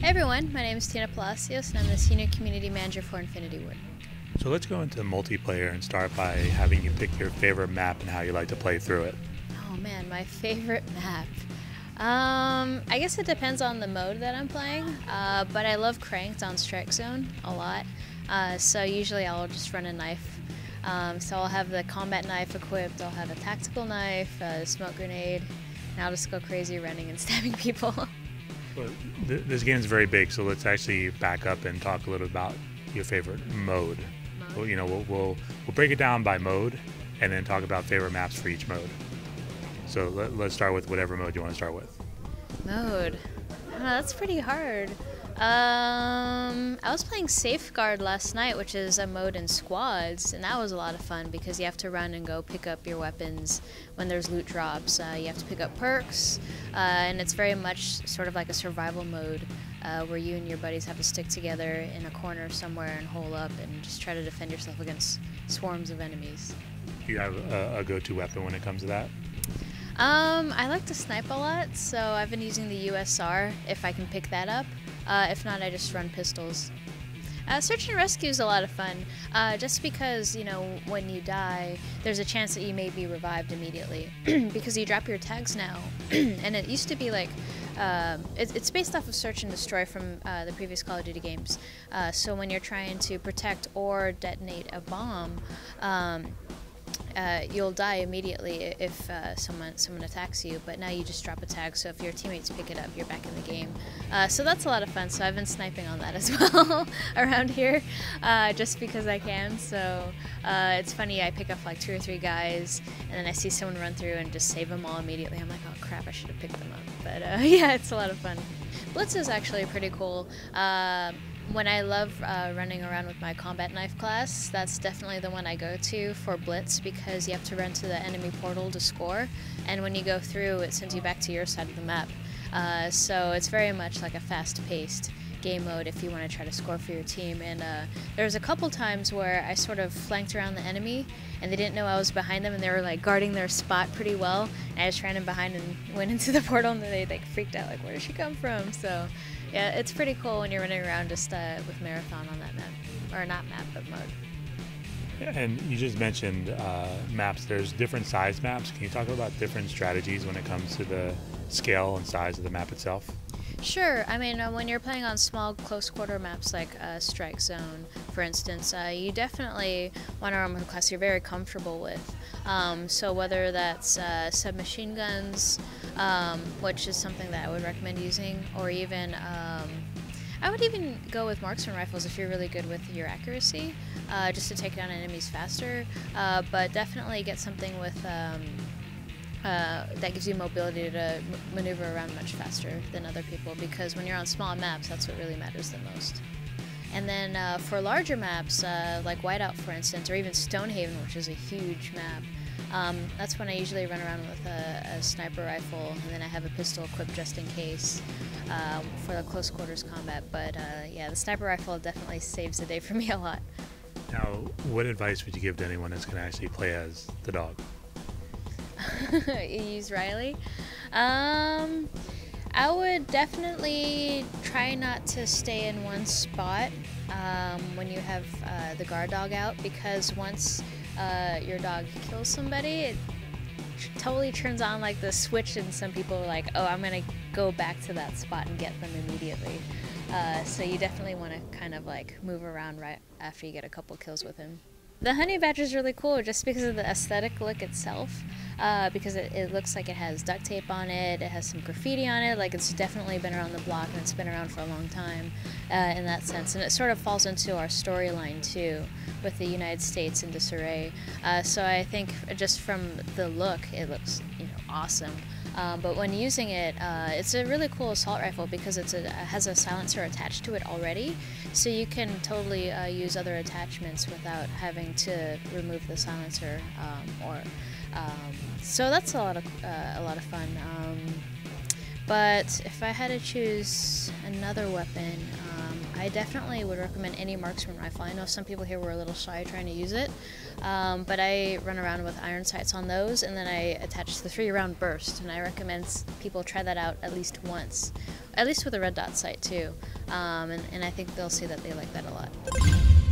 Hey everyone, my name is Tina Palacios and I'm the Senior Community Manager for Infinity Ward. So let's go into multiplayer and start by having you pick your favorite map and how you like to play through it. Oh man, my favorite map. I guess it depends on the mode that I'm playing, but I love Cranked on Strike Zone a lot. So usually I'll just run a knife. So I'll have the combat knife equipped, I'll have a tactical knife, a smoke grenade, and I'll just go crazy running and stabbing people. Well, this game is very big, so let's actually back up and talk a little about your favorite mode. Well, we'll break it down by mode, and then talk about favorite maps for each mode. So let's start with whatever mode you want to start with. Mode. Oh, that's pretty hard. I was playing Safeguard last night, which is a mode in squads, and that was a lot of fun because you have to run and go pick up your weapons when there's loot drops. You have to pick up perks, and it's very much sort of like a survival mode where you and your buddies have to stick together in a corner somewhere and hole up and just try to defend yourself against swarms of enemies. Do you have a go-to weapon when it comes to that? I like to snipe a lot, so I've been using the USR if I can pick that up. If not, I just run pistols. Search and rescue is a lot of fun, just because, when you die, there's a chance that you may be revived immediately, because you drop your tags now, and it used to be like, it's based off of Search and Destroy from the previous Call of Duty games, so when you're trying to protect or detonate a bomb, you'll die immediately if someone attacks you, but now you just drop a tag, so if your teammates pick it up, you're back in the game. So that's a lot of fun, so I've been sniping on that as well around here, just because I can. So it's funny, I pick up like 2 or 3 guys, and then I see someone run through and just save them all immediately. I'm like, oh crap, I should have picked them up. But yeah, it's a lot of fun. Blitz is actually pretty cool. When I love running around with my combat knife class, that's definitely the one I go to for Blitz, because you have to run to the enemy portal to score, and when you go through, it sends you back to your side of the map. So it's very much like a fast-paced game mode if you want to try to score for your team. And there was a couple times where I sort of flanked around the enemy, and they didn't know I was behind them, and they were like guarding their spot pretty well, and I just ran in behind and went into the portal, and they like freaked out, like, where did she come from? So yeah, it's pretty cool when you're running around just with Marathon on that map. Or not map, but mode. And you just mentioned maps. There's different size maps. Can you talk about different strategies when it comes to the scale and size of the map itself? Sure. I mean, when you're playing on small, close-quarter maps like Strike Zone, for instance, you definitely want to run with a class you're very comfortable with. So whether that's submachine guns, which is something that I would recommend using, or even I would even go with marksman rifles if you're really good with your accuracy, just to take down enemies faster. But definitely get something with that gives you mobility to maneuver around much faster than other people, because when you're on small maps, that's what really matters the most. And then for larger maps, like Whiteout, for instance, or even Stonehaven, which is a huge map, that's when I usually run around with a sniper rifle, and then I have a pistol equipped just in case for the close quarters combat. But yeah, the sniper rifle definitely saves the day for me a lot. Now, what advice would you give to anyone that's going to actually play as the dog? You use Riley? I would definitely try not to stay in one spot when you have the guard dog out, because once your dog kills somebody, it totally turns on like the switch, and some people are like, oh, I'm gonna go back to that spot and get them immediately. So you definitely want to kind of like move around right after you get a couple kills with him. The honey badger is really cool just because of the aesthetic look itself, because it looks like it has duct tape on it, it has some graffiti on it, like it's definitely been around the block and it's been around for a long time in that sense. And it sort of falls into our storyline too, with the United States in disarray. So I think just from the look, it looks awesome. But when using it, it's a really cool assault rifle because it has a silencer attached to it already, so you can totally use other attachments without having to remove the silencer. So that's a lot of fun. But if I had to choose another weapon, I definitely would recommend any marksman rifle. I know some people here were a little shy trying to use it, but I run around with iron sights on those, and then I attach the 3-round burst, and I recommend people try that out at least once, at least with a red dot sight too. and I think they'll see that they like that a lot.